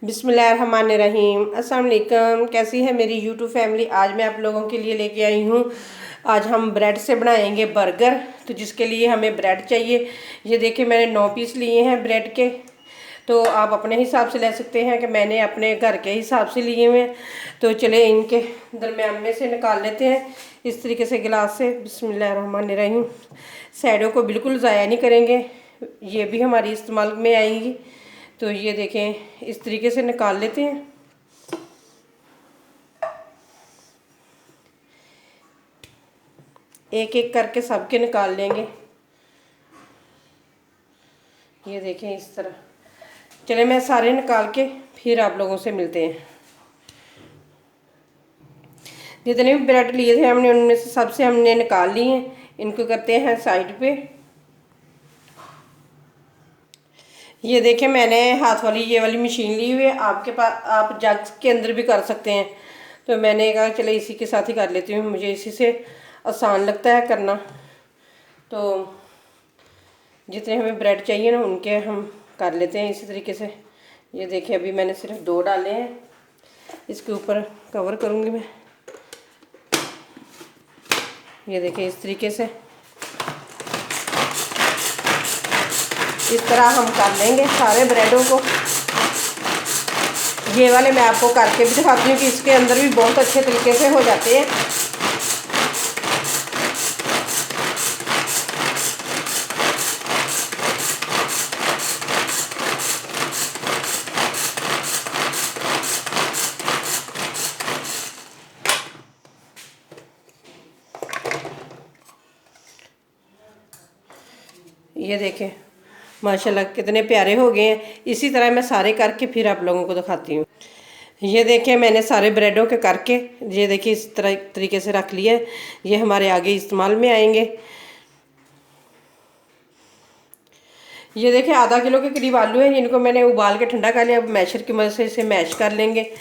बिस्मिल्लाहिर्रहमानिर्रहीम। अस्सलाम वालेकुम। कैसी है मेरी यूट्यूब फैमिली। आज मैं आप लोगों के लिए लेके आई हूँ। आज हम ब्रेड से बनाएंगे बर्गर। तो जिसके लिए हमें ब्रेड चाहिए। ये देखिए मैंने 9 पीस लिए हैं ब्रेड के। तो आप अपने हिसाब से ले सकते हैं कि मैंने अपने घर के हिसाब से लिए हुए हैं। तो चले इनके दरमियान में से निकाल लेते हैं इस तरीके से गिलास से। बिस्मिल्लाहिर्रहमानिर्रहीम। साइडों को बिल्कुल ज़ाया नहीं करेंगे, ये भी हमारी इस्तेमाल में आएंगी। तो ये देखें इस तरीके से निकाल लेते हैं। एक एक करके सबके निकाल लेंगे। ये देखें इस तरह। चले मैं सारे निकाल के फिर आप लोगों से मिलते हैं। जितने भी ब्रेड लिए थे हमने उनमें से सबसे हमने निकाल लिए हैं। इनको करते हैं साइड पे। ये देखें मैंने हाथ वाली ये वाली मशीन ली हुई है। आपके पास आप जग के अंदर भी कर सकते हैं। तो मैंने कहा चलो इसी के साथ ही कर लेती हूँ, मुझे इसी से आसान लगता है करना। तो जितने हमें ब्रेड चाहिए ना उनके हम कर लेते हैं इसी तरीके से। ये देखिए अभी मैंने सिर्फ 2 डाले हैं। इसके ऊपर कवर करूँगी मैं। ये देखिए इस तरीके से इस तरह हम कर लेंगे सारे ब्रेडों को। ये वाले मैं आपको करके भी दिखाती हूँ कि इसके अंदर भी बहुत अच्छे तरीके से हो जाते हैं। ये देखें माशाल्लाह कितने प्यारे हो गए हैं। इसी तरह मैं सारे करके फिर आप लोगों को दिखाती हूँ। ये देखिए मैंने सारे ब्रेडों के करके ये देखिए इस तरह तरीके से रख लिया है। ये हमारे आगे इस्तेमाल में आएंगे। ये देखिए आधा किलो के करीब आलू हैं, इनको मैंने उबाल के ठंडा कर लिया। अब मैशर की मदद से इसे मैश कर लेंगे।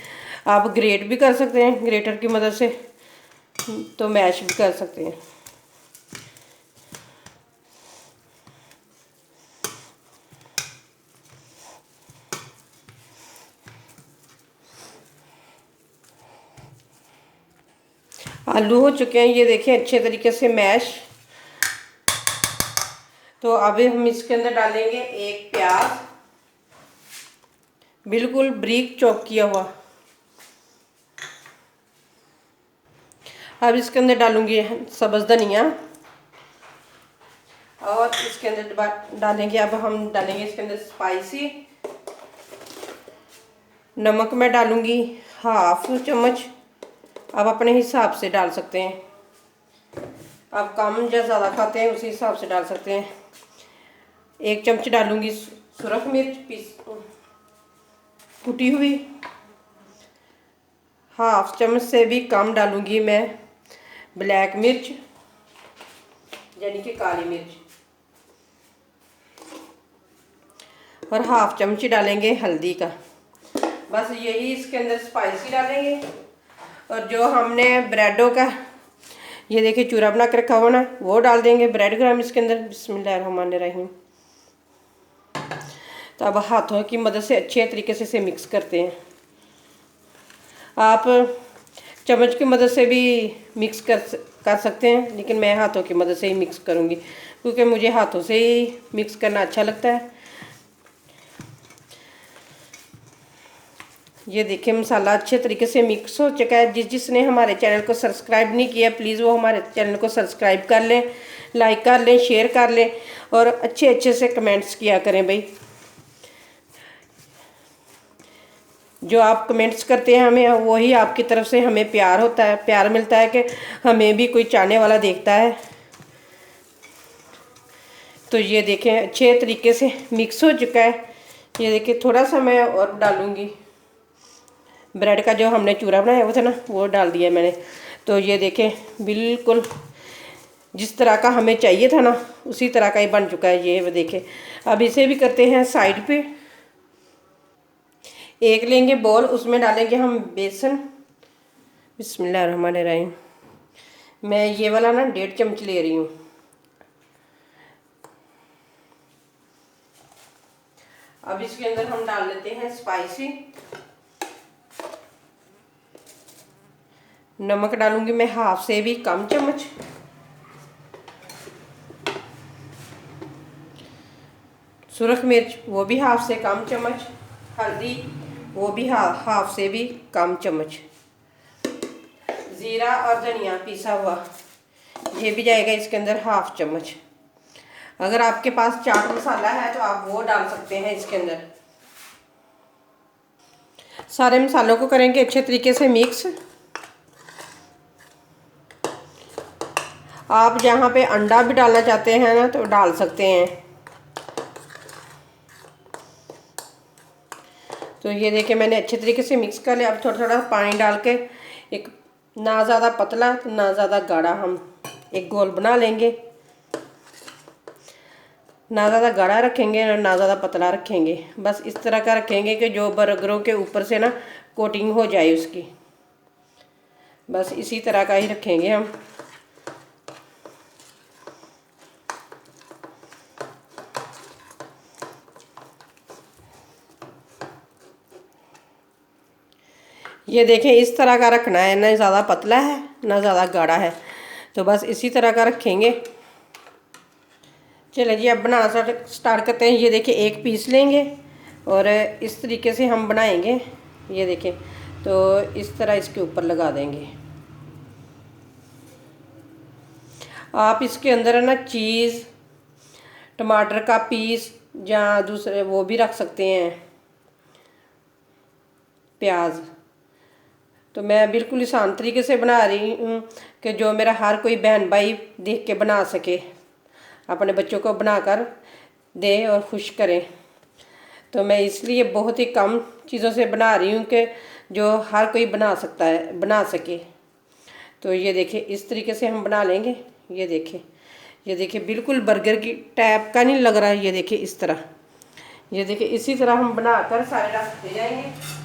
आप ग्रेट भी कर सकते हैं, ग्रेटर की मदद से तो मैश भी कर सकते हैं। आलू हो चुके हैं ये देखिए अच्छे तरीके से मैश। तो अभी हम इसके अंदर डालेंगे एक प्याज बिल्कुल बारीक चॉप किया हुआ। अब इसके अंदर डालूंगी सब्ज़ धनिया और इसके अंदर डालेंगे अब हम डालेंगे इसके अंदर स्पाइसी। नमक मैं डालूंगी 1/2 चम्मच। आप अपने हिसाब से डाल सकते हैं, आप कम या ज़्यादा खाते हैं उसी हिसाब से डाल सकते हैं। 1 चम्मच डालूंगी सुरख मिर्च पीस कुटी हुई। 1/2 चम्मच से भी कम डालूंगी मैं ब्लैक मिर्च यानी कि काली मिर्च। और 1/2 चम्मच डालेंगे हल्दी का। बस यही इसके अंदर स्पाइसी डालेंगे। और जो हमने ब्रेडों का ये देखिए चूरा बना कर रखा हुआ ना वो डाल देंगे ब्रेड ग्राम इसके अंदर। बिस्मिल्लाहिर्रहमानिर्रहीम। तो अब हाथों की मदद से अच्छे तरीके से इसे मिक्स करते हैं। आप चम्मच की मदद से भी मिक्स कर सकते हैं, लेकिन मैं हाथों की मदद से ही मिक्स करूँगी क्योंकि मुझे हाथों से ही मिक्स करना अच्छा लगता है। ये देखिए मसाला अच्छे तरीके से मिक्स हो चुका है। जिसने हमारे चैनल को सब्सक्राइब नहीं किया प्लीज़ वो हमारे चैनल को सब्सक्राइब कर लें, लाइक कर लें, शेयर कर लें और अच्छे से कमेंट्स किया करें भाई। जो आप कमेंट्स करते हैं हमें वही आपकी तरफ से हमें प्यार होता है, प्यार मिलता है कि हमें भी कोई चाहने वाला देखता है। तो ये देखें अच्छे तरीके से मिक्स हो चुका है। ये देखिए थोड़ा सा मैं और डालूँगी ब्रेड का जो हमने चूरा बनाया वो था ना वो डाल दिया मैंने। तो ये देखें बिल्कुल जिस तरह का हमें चाहिए था ना उसी तरह का ही बन चुका है। ये वो देखें। अब इसे भी करते हैं साइड पे। एक लेंगे बॉल उसमें डालेंगे हम बेसन। बिस्मिल्लाहिर्रहमानिर्रहीम। मैं ये वाला ना 1.5 चम्मच ले रही हूँ। अब इसके अंदर हम डाल लेते हैं स्पाइसी। नमक डालूंगी मैं हाफ से भी कम चम्मच। सुरख मिर्च वो भी हाफ से कम चम्मच। हल्दी वो भी हाफ से भी कम चम्मच। ज़ीरा और धनिया पिसा हुआ ये भी जाएगा इसके अंदर हाफ चम्मच। अगर आपके पास चाट मसाला है तो आप वो डाल सकते हैं इसके अंदर। सारे मसालों को करेंगे अच्छे तरीके से मिक्स। आप जहाँ पे अंडा भी डालना चाहते हैं ना तो डाल सकते हैं। तो ये देखिए मैंने अच्छे तरीके से मिक्स कर लिया। अब थोड़ा थोड़ा पानी डाल के एक ना ज़्यादा पतला तो ना ज़्यादा गाढ़ा हम एक गोल बना लेंगे। ना ज़्यादा गाढ़ा रखेंगे और ना ज़्यादा पतला रखेंगे, बस इस तरह का रखेंगे कि जो बर्गरों के ऊपर से ना कोटिंग हो जाए उसकी, बस इसी तरह का ही रखेंगे हम। ये देखें इस तरह का रखना है, ना ज़्यादा पतला है ना ज़्यादा गाढ़ा है, तो बस इसी तरह का रखेंगे। चलिए जी अब बनाना स्टार्ट करते हैं। ये देखिए एक पीस लेंगे और इस तरीके से हम बनाएंगे। ये देखें तो इस तरह इसके ऊपर लगा देंगे। आप इसके अंदर है ना चीज़, टमाटर का पीस या दूसरे वो भी रख सकते हैं, प्याज। तो मैं बिल्कुल आसान तरीके से बना रही हूँ कि जो मेरा हर कोई बहन भाई देख के बना सके, अपने बच्चों को बनाकर दे और खुश करें। तो मैं इसलिए बहुत ही कम चीज़ों से बना रही हूँ कि जो हर कोई बना सकता है, बना सके। तो ये देखिए इस तरीके से हम बना लेंगे। ये देखिए बिल्कुल बर्गर की टाइप का नहीं लग रहा है। ये देखिए इस तरह, ये देखिए इसी तरह हम बनाकर सारे रखते जाएंगे।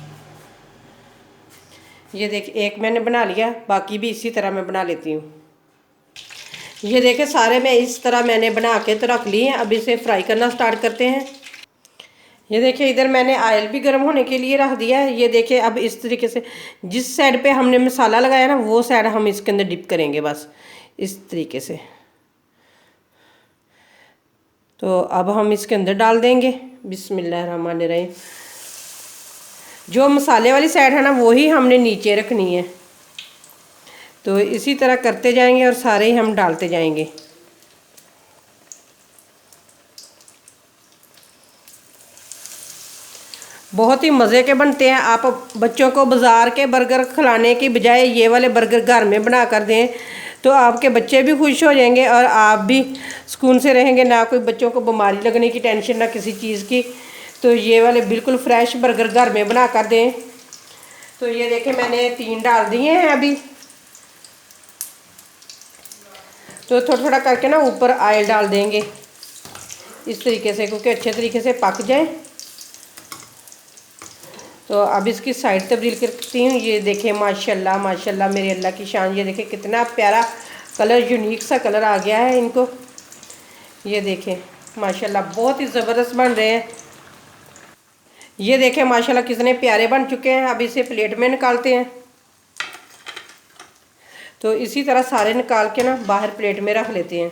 ये देखिए एक मैंने बना लिया, बाकी भी इसी तरह मैं बना लेती हूँ। ये देखिए सारे मैं इस तरह मैंने बना के तो रख लिए हैं। अब इसे फ्राई करना स्टार्ट करते हैं। ये देखिए इधर मैंने ऑयल भी गर्म होने के लिए रख दिया है। ये देखिए अब इस तरीके से जिस साइड पे हमने मसाला लगाया ना वो साइड हम इसके अंदर डिप करेंगे, बस इस तरीके से। तो अब हम इसके अंदर डाल देंगे बिस्मिल्लाहिर्रहमानिर्रहीम। जो मसाले वाली साइड है ना वही हमने नीचे रखनी है। तो इसी तरह करते जाएंगे और सारे ही हम डालते जाएंगे। बहुत ही मज़े के बनते हैं। आप बच्चों को बाज़ार के बर्गर खिलाने की बजाय ये वाले बर्गर घर में बना कर दें तो आपके बच्चे भी खुश हो जाएंगे और आप भी सुकून से रहेंगे। ना कोई बच्चों को बीमारी लगने की टेंशन, ना किसी चीज़ की। तो ये वाले बिल्कुल फ्रेश बर्गर घर में बना कर दें। तो ये देखें मैंने 3 डाल दिए हैं अभी। तो थोड़ा थोड़ा करके ना ऊपर ऑयल डाल देंगे इस तरीके से, क्योंकि अच्छे तरीके से पक जाए। तो अब इसकी साइड तब्दील करती हूँ। ये देखें माशाल्लाह माशाल्लाह मेरे अल्लाह की शान। ये देखें कितना प्यारा कलर, यूनिक सा कलर आ गया है इनको। ये देखें माशाल्लाह बहुत ही ज़बरदस्त बन रहे हैं। ये देखें माशाल्लाह कितने प्यारे बन चुके हैं। अब इसे प्लेट में निकालते हैं। तो इसी तरह सारे निकाल के ना बाहर प्लेट में रख लेते हैं।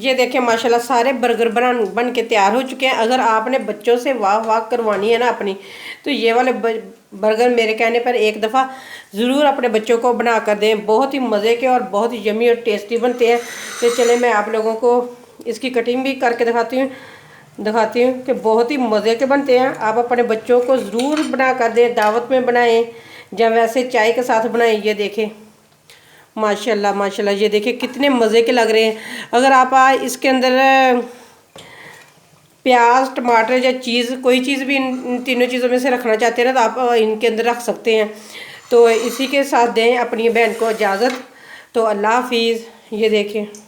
ये देखें माशाल्लाह सारे बर्गर बन के तैयार हो चुके हैं। अगर आपने बच्चों से वाह वाह करवानी है ना अपनी, तो ये वाले बर्गर मेरे कहने पर एक दफ़ा ज़रूर अपने बच्चों को बना कर दें। बहुत ही मज़े के और बहुत ही यम्मी और टेस्टी बनते हैं। तो चले मैं आप लोगों को इसकी कटिंग भी करके दिखाती हूँ कि बहुत ही मज़े के बनते हैं। आप अपने बच्चों को ज़रूर बना कर दें, दावत में बनाएं या वैसे चाय के साथ बनाएं। ये देखें माशाल्लाह माशाल्लाह, ये देखिए कितने मज़े के लग रहे हैं। अगर आप इसके अंदर प्याज, टमाटर या चीज़, कोई चीज़ भी इन तीनों चीज़ों में से रखना चाहते हैं ना तो आप इनके अंदर रख सकते हैं। तो इसी के साथ दें अपनी बहन को इजाज़त। तो अल्लाह हाफिज़। ये देखें।